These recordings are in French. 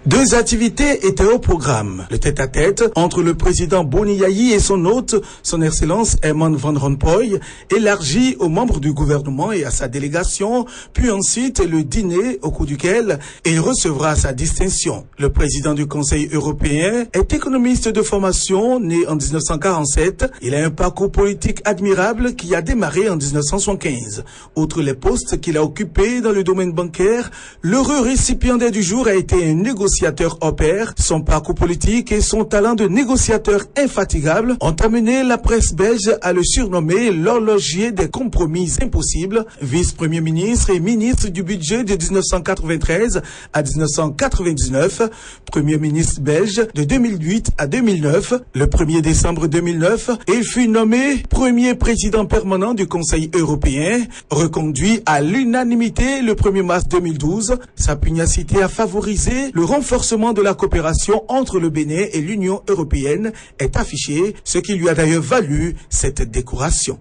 Deux activités étaient au programme. Le tête-à-tête entre le président Boni Yayi et son hôte, son Excellence Herman Van Rompuy, élargi aux membres du gouvernement et à sa délégation, puis ensuite le dîner au cours duquel il recevra sa distinction. Le président du Conseil européen est économiste de formation, né en 1947. Il a un parcours politique admirable qui a démarré en 1975. Outre les postes qu'il a occupés dans le domaine bancaire, l'heureux récipiendaire du jour a été un négociateur hors pair. Son parcours politique et son talent de négociateur infatigable ont amené la presse belge à le surnommer l'horloger des compromis impossibles. Vice-premier ministre et ministre du budget de 1993 à 1999, premier ministre belge de 2008 à 2009. Le 1er décembre 2009, il fut nommé premier président permanent du Conseil européen, reconduit à l'unanimité le 1er mars 2012. Sa pugnacité a favorisé le renforcement de la coopération entre le Bénin et l'Union européenne est affichée, ce qui lui a d'ailleurs valu cette décoration.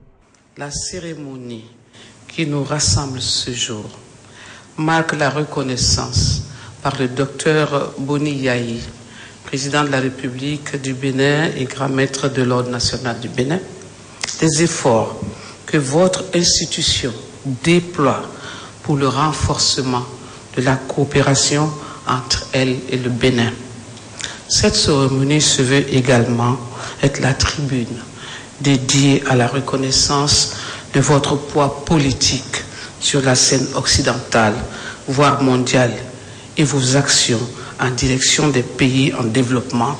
La cérémonie qui nous rassemble ce jour marque la reconnaissance par le docteur Boni Yayi, président de la République du Bénin et grand maître de l'Ordre national du Bénin, des efforts que votre institution déploie pour le renforcement de la coopération entre elle et le Bénin. Cette cérémonie se veut également être la tribune dédiée à la reconnaissance de votre poids politique sur la scène occidentale, voire mondiale, et vos actions en direction des pays en développement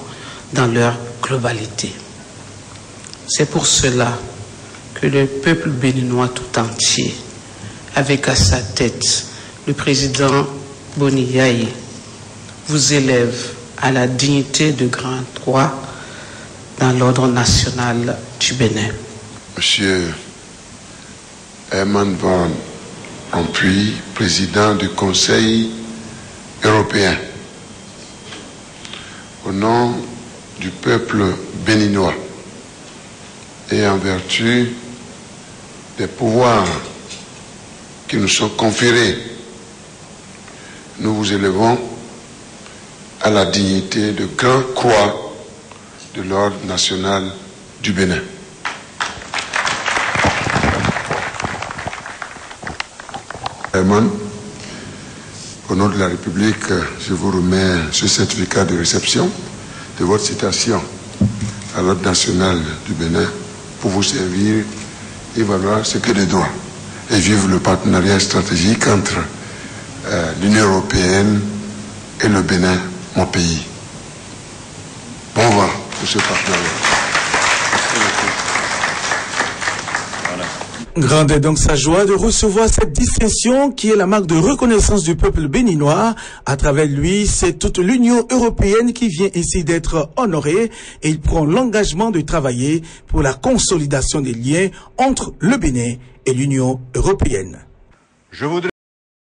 dans leur globalité. C'est pour cela que le peuple béninois tout entier, avec à sa tête le président Boni Yayi, vous élève à la dignité de grand roi dans l'ordre national du Bénin. Monsieur Herman Van Rompuy, président du Conseil européen, au nom du peuple béninois et en vertu des pouvoirs qui nous sont conférés, nous vous élevons à la dignité de grand croix de l'ordre national du Bénin. Herman, au nom de la République, je vous remets ce certificat de réception de votre citation à l'ordre national du Bénin pour vous servir et valoir ce que de droit et vivre le partenariat stratégique entre l'Union européenne et le Bénin, mon pays. Bon vent pour ce partenariat. Grande est donc sa joie de recevoir cette distinction qui est la marque de reconnaissance du peuple béninois. À travers lui, c'est toute l'Union européenne qui vient ici d'être honorée et il prend l'engagement de travailler pour la consolidation des liens entre le Bénin et l'Union européenne.